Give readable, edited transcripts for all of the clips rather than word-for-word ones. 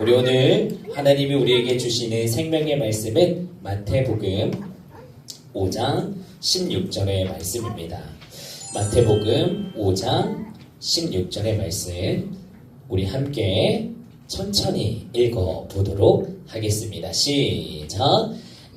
우리 오늘 하나님이 우리에게 주시는 생명의 말씀은 마태복음 5장 16절의 말씀입니다. 마태복음 5장 16절의 말씀 우리 함께 천천히 읽어보도록 하겠습니다. 시작!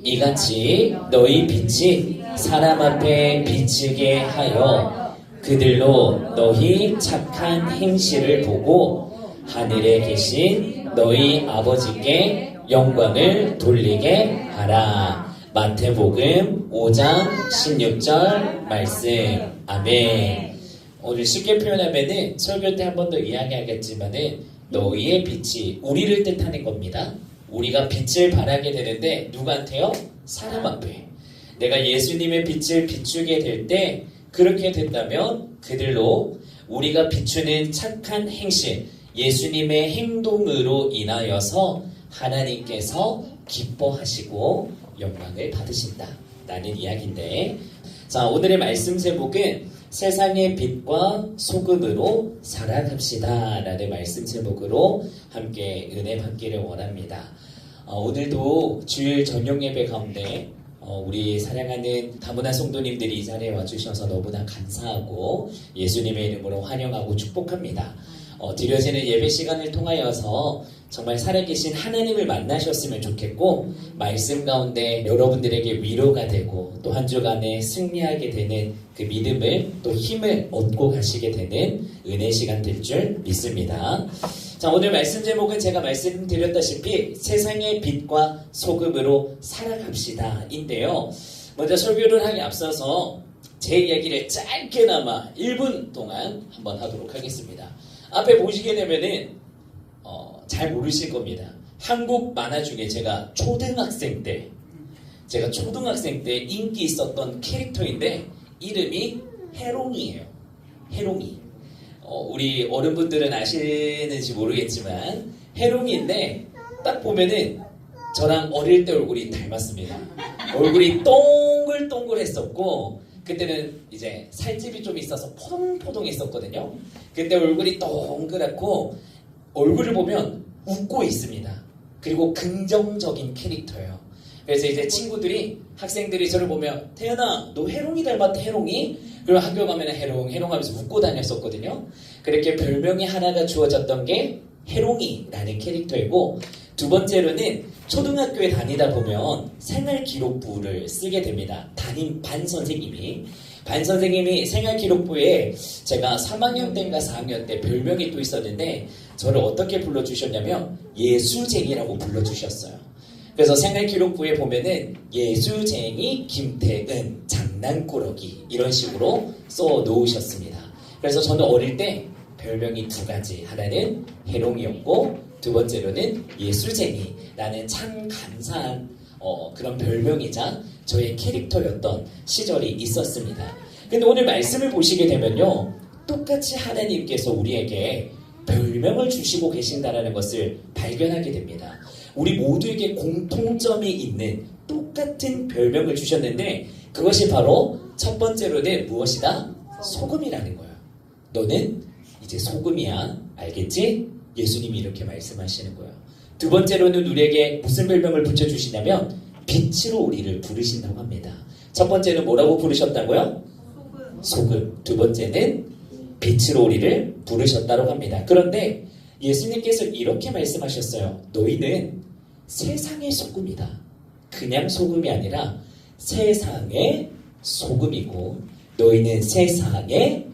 이같이 너희 빛이 사람 앞에 비치게 하여 그들로 너희 착한 행실을 보고 하늘에 계신 너희 아버지께 영광을 돌리게 하라. 마태복음 5장 16절 말씀. 아멘. 오늘 쉽게 표현하면은 설교 때 한 번 더 이야기하겠지만은 너희의 빛이 우리를 뜻하는 겁니다. 우리가 빛을 발하게 되는데 누구한테요? 사람 앞에. 내가 예수님의 빛을 비추게 될 때 그렇게 된다면 그들로 우리가 비추는 착한 행실, 예수님의 행동으로 인하여서 하나님께서 기뻐하시고 영광을 받으신다 라는 이야기인데, 자, 오늘의 말씀 제목은 세상의 빛과 소금으로 살아갑시다 라는 말씀 제목으로 함께 은혜 받기를 원합니다. 오늘도 주일 저녁 예배 가운데 우리 사랑하는 다문화 성도님들이 이 자리에 와주셔서 너무나 감사하고 예수님의 이름으로 환영하고 축복합니다. 드려지는 예배 시간을 통하여서 정말 살아계신 하나님을 만나셨으면 좋겠고, 말씀 가운데 여러분들에게 위로가 되고 또 한 주간에 승리하게 되는 그 믿음을 또 힘을 얻고 가시게 되는 은혜 시간 될 줄 믿습니다. 자, 오늘 말씀 제목은 제가 말씀드렸다시피 세상의 빛과 소금으로 살아갑시다 인데요. 먼저 설교를 하기 앞서서 제 이야기를 짧게나마 1분 동안 한번 하도록 하겠습니다. 앞에 보시게 되면은 잘 모르실 겁니다. 한국 만화 중에 제가 초등학생 때 인기 있었던 캐릭터인데 이름이 해롱이에요. 해롱이. 우리 어른분들은 아시는지 모르겠지만 해롱이인데 딱 보면은 저랑 어릴 때 얼굴이 닮았습니다. 얼굴이 동글동글했었고 그때는 이제 살집이 좀 있어서 포동포동했었거든요. 그때 얼굴이 동그랗고 얼굴을 보면 웃고 있습니다. 그리고 긍정적인 캐릭터예요. 그래서 이제 친구들이, 학생들이 저를 보면 태연아 너 해롱이 닮았다 해롱이? 그리고 학교 가면 해롱 하면서 웃고 다녔었거든요. 그렇게 별명이 하나가 주어졌던 게 해롱이라는 캐릭터이고, 두 번째로는 초등학교에 다니다 보면 생활기록부를 쓰게 됩니다. 담임 반 선생님이 생활기록부에 제가 3학년 때인가 4학년 때 별명이 또 있었는데 저를 어떻게 불러주셨냐면 예수쟁이라고 불러주셨어요. 그래서 생활기록부에 보면은 예수쟁이 김태은 장난꾸러기 이런 식으로 써 놓으셨습니다. 그래서 저는 어릴 때 별명이 두 가지, 하나는 해롱이었고 두 번째로는 예수쟁이라는 참 감사한 그런 별명이자 저의 캐릭터였던 시절이 있었습니다. 근데 오늘 말씀을 보시게 되면요, 똑같이 하나님께서 우리에게 별명을 주시고 계신다는 것을 발견하게 됩니다. 우리 모두에게 공통점이 있는 똑같은 별명을 주셨는데 그것이 바로 첫 번째로는 무엇이다? 소금이라는 거예요. 너는 이제 소금이야. 알겠지? 예수님이 이렇게 말씀하시는 거예요. 두 번째로는 우리에게 무슨 별명을 붙여주시냐면 빛으로 우리를 부르신다고 합니다. 첫 번째는 뭐라고 부르셨다고요? 소금. 두 번째는 빛으로 우리를 부르셨다고 합니다. 그런데 예수님께서 이렇게 말씀하셨어요. 너희는 세상의 소금이다. 그냥 소금이 아니라 세상의 소금이고 너희는 세상의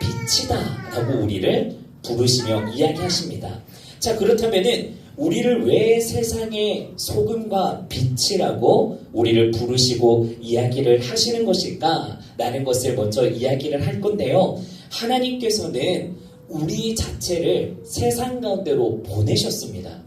빛이다 라고 우리를 부르시며 이야기하십니다. 자, 그렇다면은 우리를 왜 세상의 소금과 빛이라고 우리를 부르시고 이야기를 하시는 것일까? 라는 것을 먼저 이야기를 할 건데요. 하나님께서는 우리 자체를 세상 가운데로 보내셨습니다.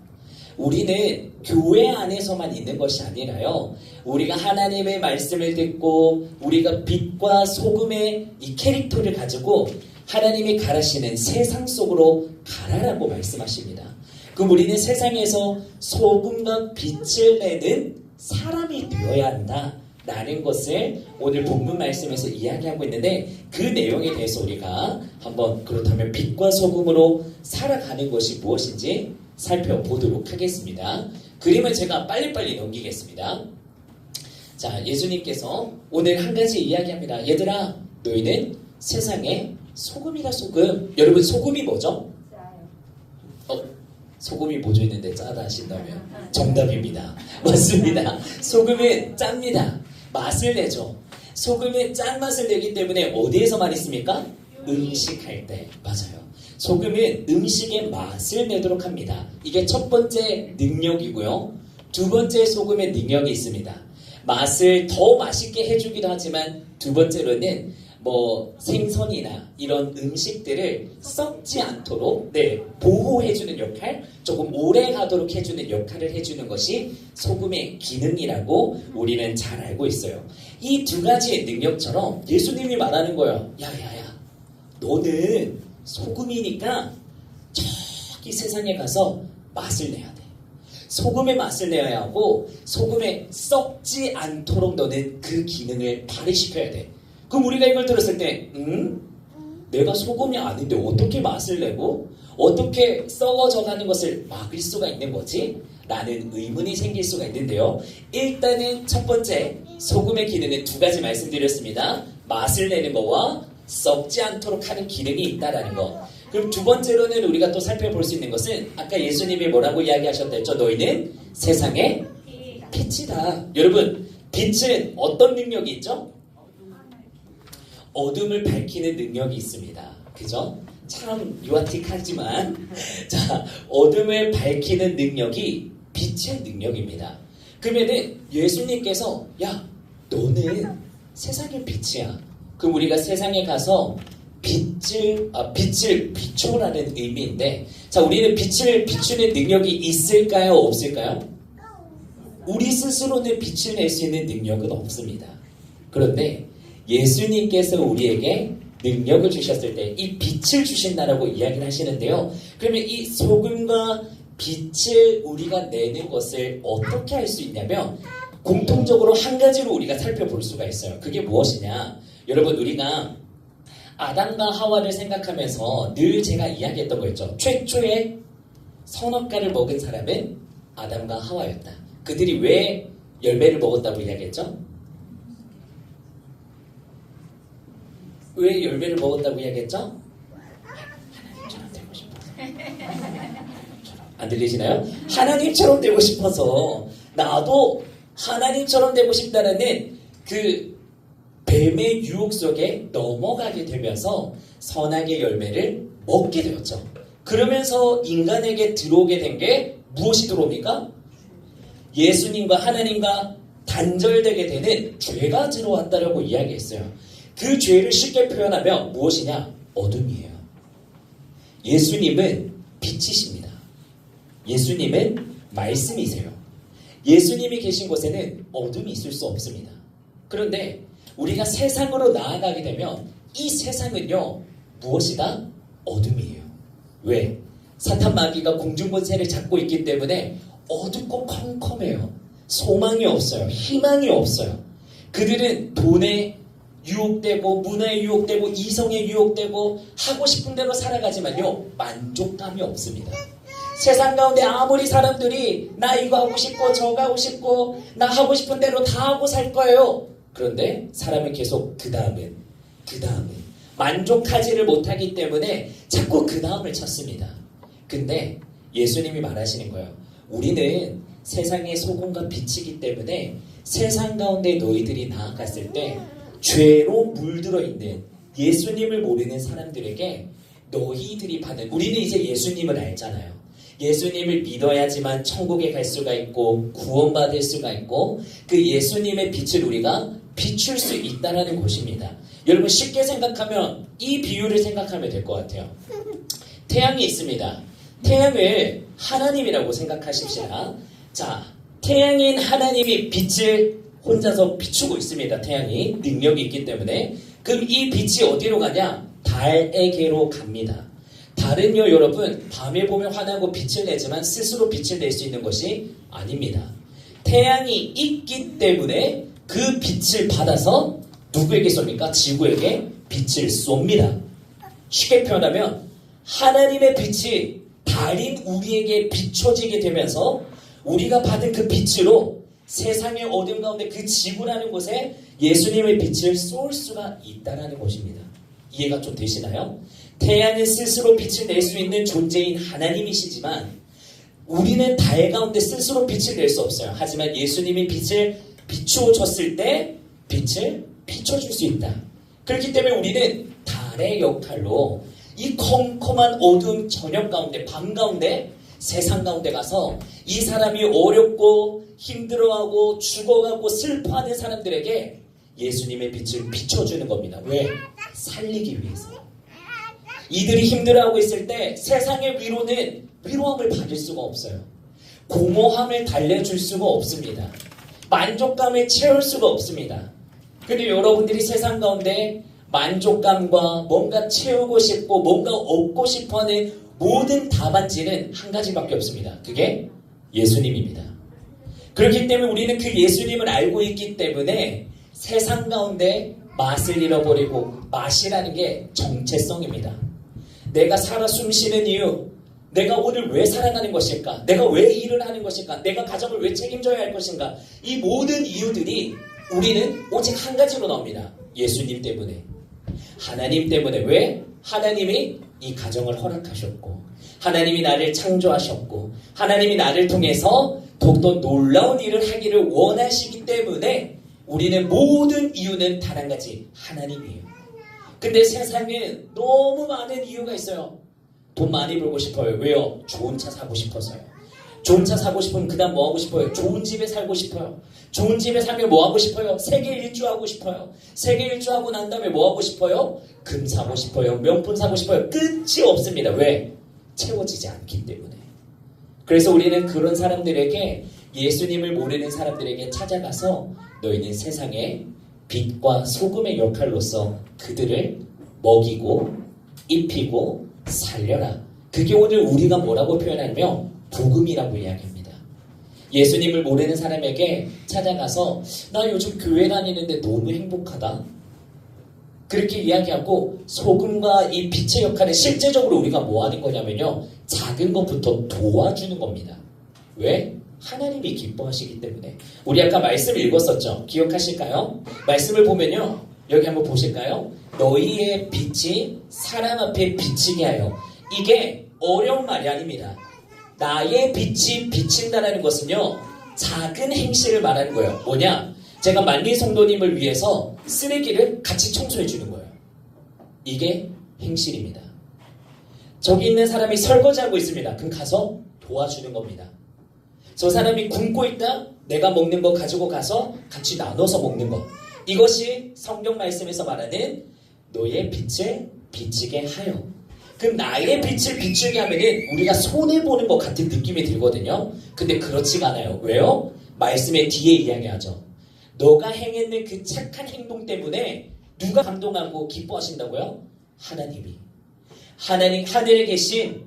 우리는 교회 안에서만 있는 것이 아니라요, 우리가 하나님의 말씀을 듣고 우리가 빛과 소금의 이 캐릭터를 가지고 하나님이 가라시는 세상 속으로 가라라고 말씀하십니다. 그럼 우리는 세상에서 소금과 빛을 내는 사람이 되어야 한다 라는 것을 오늘 본문 말씀에서 이야기하고 있는데, 그 내용에 대해서 우리가 한번 그렇다면 빛과 소금으로 살아가는 것이 무엇인지 살펴보도록 하겠습니다. 그림을 제가 빨리빨리 넘기겠습니다. 자, 예수님께서 오늘 한 가지 이야기합니다. 얘들아, 너희는 세상의 소금이다, 소금. 여러분, 소금이 뭐죠? 소금이 뭐죠 했는데 짜다 하신다면 정답입니다. 맞습니다. 소금은 짭니다. 맛을 내죠. 소금은 짠맛을 내기 때문에 어디에서 많이 씁니까? 음식할 때. 맞아요. 소금은 음식의 맛을 내도록 합니다. 이게 첫 번째 능력이고요. 두 번째 소금의 능력이 있습니다. 맛을 더 맛있게 해주기도 하지만 두 번째로는 생선이나 이런 음식들을 썩지 않도록 보호해주는 역할, 조금 오래 가도록 해주는 역할을 해주는 것이 소금의 기능이라고 우리는 잘 알고 있어요. 이 두 가지의 능력처럼 예수님이 말하는 거예요. 야야야, 너는 소금이니까 저기 세상에 가서 맛을 내야 돼. 소금의 맛을 내야 하고 소금에 썩지 않도록 너는 그 기능을 발휘시켜야 돼. 그럼 우리가 이걸 들었을 때 내가 소금이 아닌데 어떻게 맛을 내고 어떻게 썩어져 가는 것을 막을 수가 있는 거지? 라는 의문이 생길 수가 있는데요. 일단은 첫 번째 소금의 기능은 두 가지 말씀드렸습니다. 맛을 내는 거와 썩지 않도록 하는 기능이 있다라는 거. 그럼 두 번째로는 우리가 또 살펴볼 수 있는 것은 아까 예수님이 뭐라고 이야기하셨다 했죠? 너희는 세상의 빛이다. 여러분, 빛은 어떤 능력이 있죠? 어둠을 밝히는 능력이 있습니다. 그죠? 참 유아틱하지만 자, 어둠을 밝히는 능력이 빛의 능력입니다. 그러면은 예수님께서 야, 너는 세상의 빛이야. 그럼 우리가 세상에 가서 빛을 비춰라는 의미인데, 자, 우리는 빛을 비추는 능력이 있을까요? 없을까요? 우리 스스로는 빛을 낼 수 있는 능력은 없습니다. 그런데 예수님께서 우리에게 능력을 주셨을 때 이 빛을 주신다라고 이야기를 하시는데요. 그러면 이 소금과 빛을 우리가 내는 것을 어떻게 할 수 있냐면 공통적으로 한 가지로 우리가 살펴볼 수가 있어요. 그게 무엇이냐? 여러분, 우리가 아담과 하와를 생각하면서 늘 제가 이야기했던 거였죠. 최초의 선악과를 먹은 사람은 아담과 하와였다. 그들이 왜 열매를 먹었다고 이야기했죠? 왜 열매를 먹었다고 이야기했죠? 하나님처럼 되고 싶어서. 안 들리시나요? 하나님처럼 되고 싶어서, 나도 하나님처럼 되고 싶다는 그 뱀의 유혹 속에 넘어가게 되면서 선악의 열매를 먹게 되었죠. 그러면서 인간에게 들어오게 된 게 무엇이 들어옵니까? 예수님과 하나님과 단절되게 되는 죄가 들어왔다라고 이야기했어요. 그 죄를 쉽게 표현하면 무엇이냐? 어둠이에요. 예수님은 빛이십니다. 예수님은 말씀이세요. 예수님이 계신 곳에는 어둠이 있을 수 없습니다. 그런데 우리가 세상으로 나아가게 되면 이 세상은요, 무엇이다? 어둠이에요. 왜? 사탄 마귀가 공중권세를 잡고 있기 때문에 어둡고 컴컴해요. 소망이 없어요. 희망이 없어요. 그들은 돈에 유혹되고 문화에 유혹되고 이성에 유혹되고 하고 싶은 대로 살아가지만요, 만족감이 없습니다. 세상 가운데 아무리 사람들이 나 이거 하고 싶고 저거 하고 싶고 나 하고 싶은 대로 다 하고 살 거예요. 그런데 사람은 계속 그 다음은 만족하지를 못하기 때문에 자꾸 그 다음을 찾습니다. 근데 예수님이 말하시는 거예요. 우리는 세상의 소금과 빛이기 때문에 세상 가운데 너희들이 나아갔을 때 죄로 물들어 있는 예수님을 모르는 사람들에게 너희들이 받은, 우리는 이제 예수님을 알잖아요. 예수님을 믿어야지만 천국에 갈 수가 있고 구원받을 수가 있고 그 예수님의 빛을 우리가 비출 수 있다는 곳입니다. 여러분, 쉽게 생각하면 이 비유를 생각하면 될 것 같아요. 태양이 있습니다. 태양을 하나님이라고 생각하십시다. 자, 태양인 하나님이 빛을 혼자서 비추고 있습니다. 태양이 능력이 있기 때문에. 그럼 이 빛이 어디로 가냐? 달에게로 갑니다. 달은요, 여러분, 밤에 보면 환하고 빛을 내지만 스스로 빛을 낼 수 있는 것이 아닙니다. 태양이 있기 때문에 그 빛을 받아서 누구에게 쏩니까? 지구에게 빛을 쏩니다. 쉽게 표현하면 하나님의 빛이 달인 우리에게 비춰지게 되면서 우리가 받은 그 빛으로 세상의 어둠 가운데 그 지구라는 곳에 예수님의 빛을 쏠 수가 있다는 것입니다. 이해가 좀 되시나요? 태양은 스스로 빛을 낼 수 있는 존재인 하나님이시지만 우리는 달 가운데 스스로 빛을 낼 수 없어요. 하지만 예수님이 빛을 비추어 줬을 때 빛을 비춰줄 수 있다. 그렇기 때문에 우리는 달의 역할로 이 컴컴한 어두운 저녁 가운데, 밤 가운데, 세상 가운데 가서 이 사람이 어렵고 힘들어하고 죽어가고 슬퍼하는 사람들에게 예수님의 빛을 비춰주는 겁니다. 왜? 살리기 위해서. 이들이 힘들어하고 있을 때 세상의 위로는 위로함을 받을 수가 없어요. 공허함을 달래줄 수가 없습니다. 만족감을 채울 수가 없습니다. 근데 여러분들이 세상 가운데 만족감과 뭔가 채우고 싶고 뭔가 얻고 싶어하는 모든 답안지는 한 가지밖에 없습니다. 그게 예수님입니다. 그렇기 때문에 우리는 그 예수님을 알고 있기 때문에 세상 가운데 맛을 잃어버리고 맛이라는 게 정체성입니다. 내가 살아 숨쉬는 이유, 내가 오늘 왜 살아가는 것일까? 내가 왜 일을 하는 것일까? 내가 가정을 왜 책임져야 할 것인가? 이 모든 이유들이 우리는 오직 한 가지로 나옵니다. 예수님 때문에. 하나님 때문에. 왜? 하나님이 이 가정을 허락하셨고 하나님이 나를 창조하셨고 하나님이 나를 통해서 더욱더 놀라운 일을 하기를 원하시기 때문에 우리는 모든 이유는 단 한 가지, 하나님이에요. 근데 세상에 너무 많은 이유가 있어요. 돈 많이 벌고 싶어요. 왜요? 좋은 차 사고 싶어서요. 좋은 차 사고 싶으면 그 다음 뭐 하고 싶어요? 좋은 집에 살고 싶어요. 좋은 집에 살면 뭐 하고 싶어요? 세계 일주하고 싶어요. 세계 일주하고 난 다음에 뭐 하고 싶어요? 금 사고 싶어요. 명품 사고 싶어요. 끝이 없습니다. 왜? 채워지지 않기 때문에. 그래서 우리는 그런 사람들에게, 예수님을 모르는 사람들에게 찾아가서 너희는 세상의 빛과 소금의 역할로서 그들을 먹이고 입히고 살려라. 그게 오늘 우리가 뭐라고 표현하냐면 복음이라고 이야기합니다. 예수님을 모르는 사람에게 찾아가서 나 요즘 교회 다니는데 너무 행복하다. 그렇게 이야기하고 소금과 이 빛의 역할은 실제적으로 우리가 뭐 하는 거냐면요. 작은 것부터 도와주는 겁니다. 왜? 하나님이 기뻐하시기 때문에. 우리 아까 말씀 읽었었죠? 기억하실까요? 말씀을 보면요. 여기 한번 보실까요? 너희의 빛이 사람 앞에 비치게 하여. 이게 어려운 말이 아닙니다. 나의 빛이 비친다는 것은요. 작은 행실을 말하는 거예요. 뭐냐? 제가 만리 성도님을 위해서 쓰레기를 같이 청소해 주는 거예요. 이게 행실입니다. 저기 있는 사람이 설거지하고 있습니다. 그럼 가서 도와주는 겁니다. 저 사람이 굶고 있다? 내가 먹는 거 가지고 가서 같이 나눠서 먹는 것. 이것이 성경 말씀에서 말하는 너의 빛을 비치게 하여. 그럼 나의 빛을 비추게 하면은 우리가 손해보는 것 같은 느낌이 들거든요. 근데 그렇지가 않아요. 왜요? 말씀의 뒤에 이야기하죠. 너가 행했는 그 착한 행동 때문에 누가 감동하고 기뻐하신다고요? 하나님이. 하나님, 하늘에 계신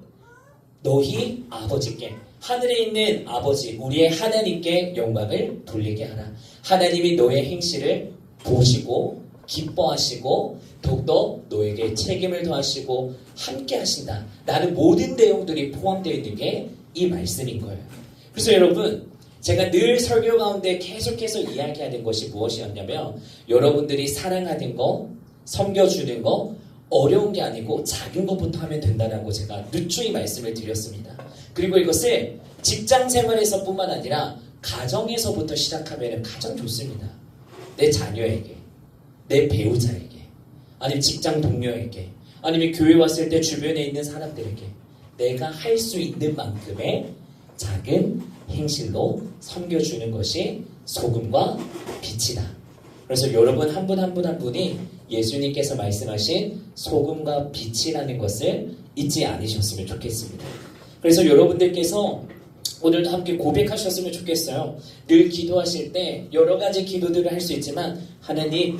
너희 아버지께, 하늘에 있는 아버지, 우리의 하나님께 영광을 돌리게 하라. 하나님이 너의 행실을 보시고 기뻐하시고 더욱더 너에게 책임을 더하시고 함께 하신다. 라는 모든 내용들이 포함되어 있는 게 이 말씀인 거예요. 그래서 여러분, 제가 늘 설교 가운데 계속해서 이야기하는 것이 무엇이었냐면, 여러분들이 사랑하는 거, 섬겨주는 거 어려운 게 아니고 작은 것부터 하면 된다라고 제가 누추이 말씀을 드렸습니다. 그리고 이것을 직장 생활에서 뿐만 아니라 가정에서부터 시작하면 가장 좋습니다. 내 자녀에게, 내 배우자에게, 아니면 직장 동료에게, 아니면 교회 왔을 때 주변에 있는 사람들에게 내가 할 수 있는 만큼의 작은 행실로 섬겨주는 것이 소금과 빛이다. 그래서 여러분 한 분 한 분 한 분이 예수님께서 말씀하신 소금과 빛이라는 것을 잊지 않으셨으면 좋겠습니다. 그래서 여러분들께서 오늘도 함께 고백하셨으면 좋겠어요. 늘 기도하실 때 여러 가지 기도들을 할 수 있지만, 하나님,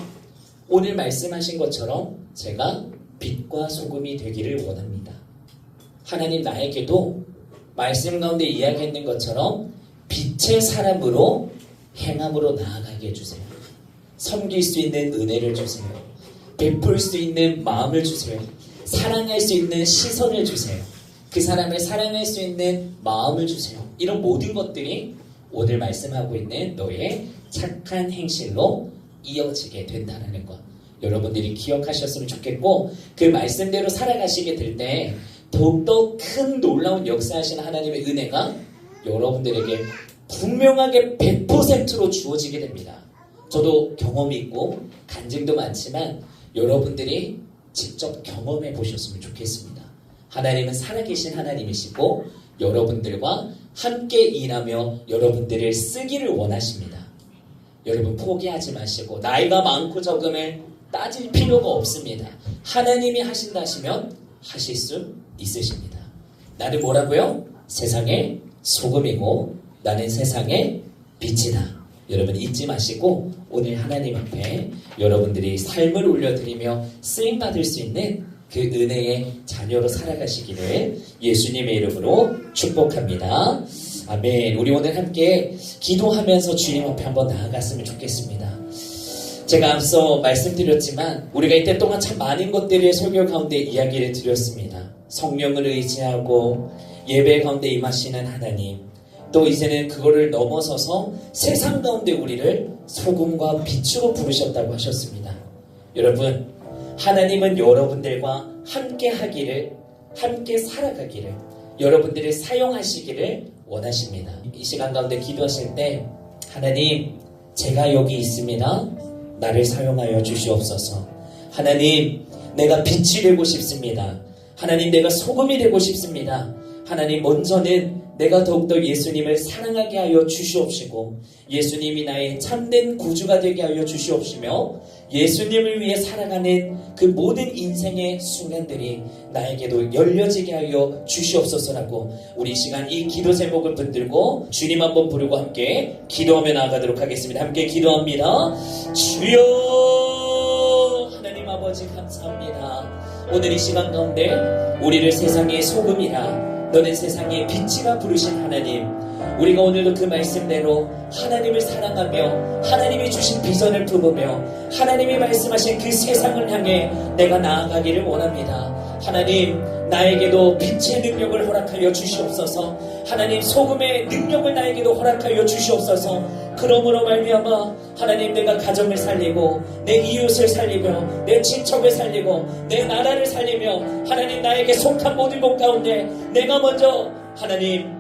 오늘 말씀하신 것처럼 제가 빛과 소금이 되기를 원합니다. 하나님, 나에게도 말씀 가운데 이야기했는 것처럼 빛의 사람으로 행함으로 나아가게 해주세요. 섬길 수 있는 은혜를 주세요. 베풀 수 있는 마음을 주세요. 사랑할 수 있는 시선을 주세요. 그 사람을 사랑할 수 있는 마음을 주세요. 이런 모든 것들이 오늘 말씀하고 있는 너의 착한 행실로 이어지게 된다는 것. 여러분들이 기억하셨으면 좋겠고, 그 말씀대로 살아가시게 될 때 더욱더 큰 놀라운 역사하시는 하나님의 은혜가 여러분들에게 분명하게 100%로 주어지게 됩니다. 저도 경험이 있고 간증도 많지만 여러분들이 직접 경험해 보셨으면 좋겠습니다. 하나님은 살아계신 하나님이시고 여러분들과 함께 일하며 여러분들을 쓰기를 원하십니다. 여러분 포기하지 마시고 나이가 많고 적음을 따질 필요가 없습니다. 하나님이 하신다 하시면 하실 수 있으십니다. 나는 뭐라고요? 세상의 소금이고 나는 세상의 빛이다. 여러분 잊지 마시고 오늘 하나님 앞에 여러분들이 삶을 올려드리며 쓰임받을 수 있는 그 은혜의 자녀로 살아가시기를 예수님의 이름으로 축복합니다. 아멘. 우리 오늘 함께 기도하면서 주님 앞에 한번 나아갔으면 좋겠습니다. 제가 앞서 말씀드렸지만 우리가 이때 동안 참 많은 것들을 설교 가운데 이야기를 드렸습니다. 성령을 의지하고 예배 가운데 임하시는 하나님, 또 이제는 그거를 넘어서서 세상 가운데 우리를 소금과 빛으로 부르셨다고 하셨습니다. 여러분, 하나님은 여러분들과 함께 하기를, 함께 살아가기를, 여러분들을 사용하시기를 원하십니다. 이 시간 가운데 기도하실 때 하나님, 제가 여기 있습니다. 나를 사용하여 주시옵소서. 하나님, 내가 빛이 되고 싶습니다. 하나님, 내가 소금이 되고 싶습니다. 하나님, 먼저는 내가 더욱더 예수님을 사랑하게 하여 주시옵시고 예수님이 나의 참된 구주가 되게 하여 주시옵시며 예수님을 위해 살아가는 그 모든 인생의 순간들이 나에게도 열려지게 하여 주시옵소서라고 우리 시간 이 기도 제목을 붙들고 주님 한번 부르고 함께 기도하며 나아가도록 하겠습니다. 함께 기도합니다. 주여, 하나님 아버지 감사합니다. 오늘 이 시간 가운데 우리를 세상의 소금이라 너는 세상의 빛이라 부르신 하나님, 우리가 오늘도 그 말씀대로 하나님을 사랑하며 하나님이 주신 비전을 품으며 하나님이 말씀하신 그 세상을 향해 내가 나아가기를 원합니다. 하나님, 나에게도 빛의 능력을 허락하여 주시옵소서. 하나님, 소금의 능력을 나에게도 허락하여 주시옵소서. 그러므로 말미암아 하나님, 내가 가정을 살리고 내 이웃을 살리며 내 친척을 살리고 내 나라를 살리며 하나님, 나에게 속한 모든 것 가운데 내가 먼저 하나님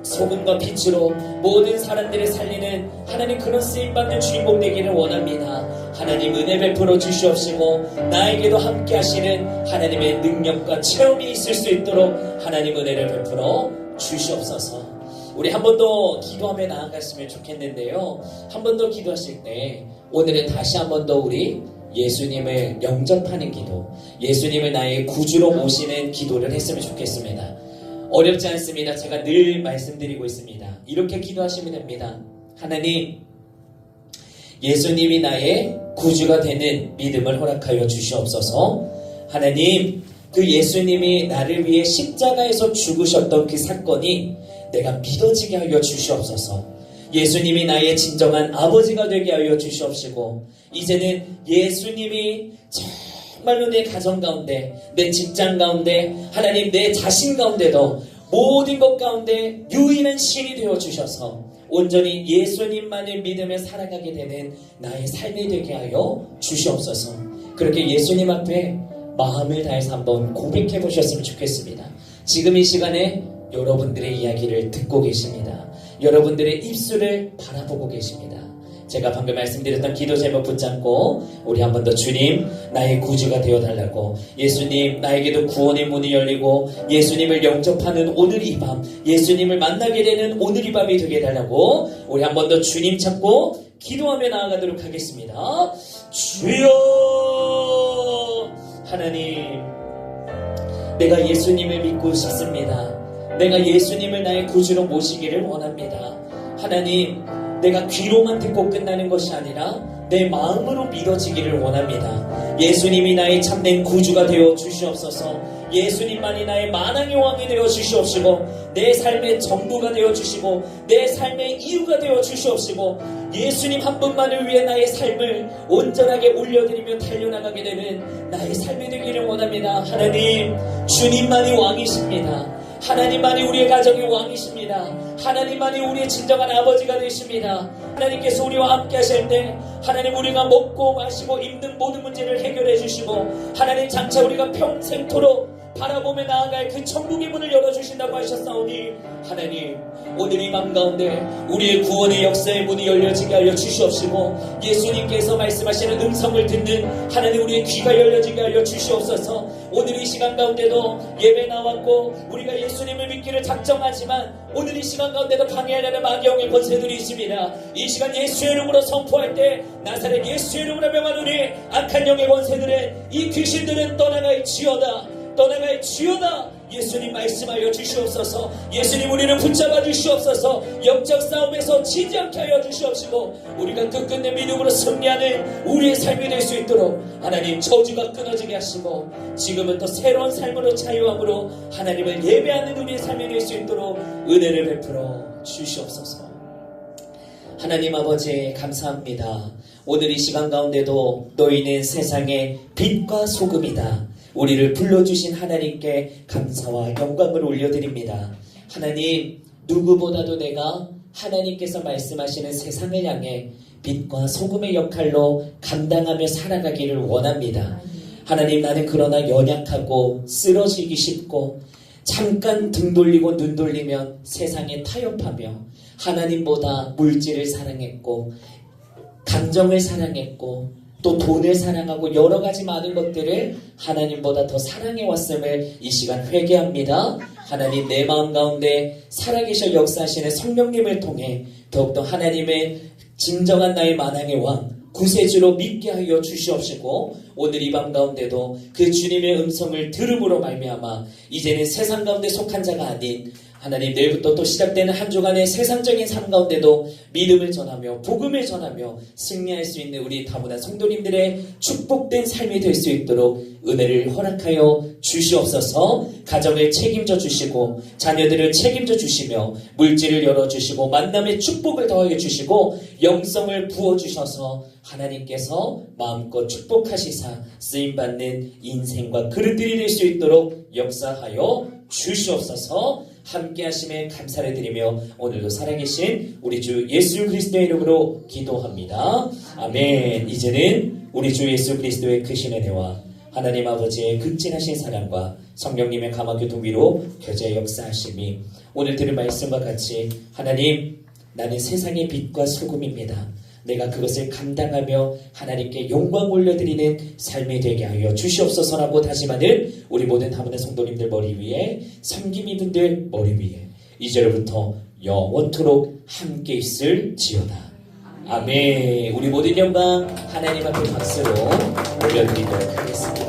소금과 빛으로 모든 사람들을 살리는 하나님 그런 쓰임받는 주인공 되기를 원합니다. 하나님, 은혜 베풀어 주시옵시고 나에게도 함께 하시는 하나님의 능력과 체험이 있을 수 있도록 하나님 은혜를 베풀어 주시옵소서. 우리 한 번 더 기도하며 나아갔으면 좋겠는데요, 한 번 더 기도하실 때 오늘은 다시 한 번 더 우리 예수님을 영접하는 기도, 예수님을 나의 구주로 모시는 기도를 했으면 좋겠습니다. 어렵지 않습니다. 제가 늘 말씀드리고 있습니다. 이렇게 기도하시면 됩니다. 하나님, 예수님이 나의 구주가 되는 믿음을 허락하여 주시옵소서. 하나님, 그 예수님이 나를 위해 십자가에서 죽으셨던 그 사건이 내가 믿어지게 하여 주시옵소서. 예수님이 나의 진정한 아버지가 되게 하여 주시옵시고 이제는 예수님이 정말로 내 가정 가운데, 내 직장 가운데, 하나님 내 자신 가운데도 모든 것 가운데 유일한 신이 되어 주셔서 온전히 예수님만을 믿으며 살아가게 되는 나의 삶이 되게 하여 주시옵소서. 그렇게 예수님 앞에 마음을 다해서 한번 고백해 보셨으면 좋겠습니다. 지금 이 시간에 여러분들의 이야기를 듣고 계십니다. 여러분들의 입술을 바라보고 계십니다. 제가 방금 말씀드렸던 기도 제목 붙잡고 우리 한 번 더 주님, 나의 구주가 되어달라고, 예수님, 나에게도 구원의 문이 열리고 예수님을 영접하는 오늘 이 밤, 예수님을 만나게 되는 오늘 이 밤이 되게 해달라고 우리 한 번 더 주님 찾고 기도하며 나아가도록 하겠습니다. 주여, 하나님, 내가 예수님을 믿고 싶습니다. 내가 예수님을 나의 구주로 모시기를 원합니다. 하나님, 내가 귀로만 듣고 끝나는 것이 아니라 내 마음으로 믿어지기를 원합니다. 예수님이 나의 참된 구주가 되어 주시옵소서. 예수님만이 나의 만왕의 왕이 되어 주시옵시고 내 삶의 전부가 되어 주시고 내 삶의 이유가 되어 주시옵시고 예수님 한 분만을 위해 나의 삶을 온전하게 올려드리며 달려나가게 되는 나의 삶이 되기를 원합니다. 하나님, 주님만이 왕이십니다. 하나님만이 우리의 가정의 왕이십니다. 하나님만이 우리의 진정한 아버지가 되십니다. 하나님께서 우리와 함께 하실 때 하나님 우리가 먹고 마시고 입는 모든 문제를 해결해 주시고 하나님 장차 우리가 평생토록 바라보며 나아갈 그 천국의 문을 열어주신다고 하셨사오니 하나님 오늘 이 밤 가운데 우리의 구원의 역사의 문이 열려지게 하여 주시옵시고 예수님께서 말씀하시는 음성을 듣는 하나님 우리의 귀가 열려지게 하여 주시옵소서. 오늘 이 시간 가운데도 예배 나왔고 우리가 예수님을 믿기를 작정하지만 오늘 이 시간 가운데도 방해하려는 마귀영의 권세들이 있습니다. 이 시간 예수의 이름으로 선포할 때 나사렛 예수의 이름으로 명하노니 악한 영의 권세들은 이 귀신들은 떠나갈지어다 떠나갈지어다. 예수님 말씀하여 주시옵소서. 예수님 우리를 붙잡아 주시옵소서. 영적 싸움에서 지지 않게 하여 주시옵시고 우리가 끝끝내 믿음으로 승리하는 우리의 삶이 될 수 있도록 하나님 저주가 끊어지게 하시고 지금은 또 새로운 삶으로 자유함으로 하나님을 예배하는 우리의 삶이 될 수 있도록 은혜를 베풀어 주시옵소서. 하나님 아버지 감사합니다. 오늘 이 시간 가운데도 너희는 세상의 빛과 소금이다. 우리를 불러주신 하나님께 감사와 영광을 올려드립니다. 하나님 누구보다도 내가 하나님께서 말씀하시는 세상을 향해 빛과 소금의 역할로 감당하며 살아가기를 원합니다. 하나님 나는 그러나 연약하고 쓰러지기 쉽고 잠깐 등 돌리고 눈 돌리면 세상에 타협하며 하나님보다 물질을 사랑했고 감정을 사랑했고 또 돈을 사랑하고 여러 가지 많은 것들을 하나님보다 더 사랑해왔음을 이 시간 회개합니다. 하나님 내 마음 가운데 살아계셔 역사하시는 성령님을 통해 더욱더 하나님의 진정한 나의 만왕의 왕 구세주로 믿게 하여 주시옵시고 오늘 이 밤 가운데도 그 주님의 음성을 들음으로 말미암아 이제는 세상 가운데 속한 자가 아닌 하나님 내일부터 또 시작되는 한 주간의 세상적인 삶 가운데도 믿음을 전하며 복음을 전하며 승리할 수 있는 우리 다문화 성도님들의 축복된 삶이 될 수 있도록 은혜를 허락하여 주시옵소서. 가정을 책임져 주시고 자녀들을 책임져 주시며 물질을 열어주시고 만남의 축복을 더하여 주시고 영성을 부어주셔서 하나님께서 마음껏 축복하시사 쓰임받는 인생과 그릇들이 될 수 있도록 역사하여 주시옵소서. 함께 하심에 감사를 드리며 오늘도 살아계신 우리 주 예수 그리스도의 이름으로 기도합니다. 아멘. 이제는 우리 주 예수 그리스도의 크신 은혜와 하나님 아버지의 극진하신 사랑과 성령님의 감화교통 위로 교제 역사하심이 오늘 들은 말씀과 같이 하나님 나는 세상의 빛과 소금입니다. 내가 그것을 감당하며 하나님께 영광 올려드리는 삶이 되게 하여 주시옵소서라고 다짐하는 우리 모든 다문화 성도님들 머리 위에 섬김이분들 머리 위에 이제로부터 영원토록 함께 있을지어다. 아멘. 우리 모든 영광 하나님 앞에 박수로 올려드리도록 하겠습니다.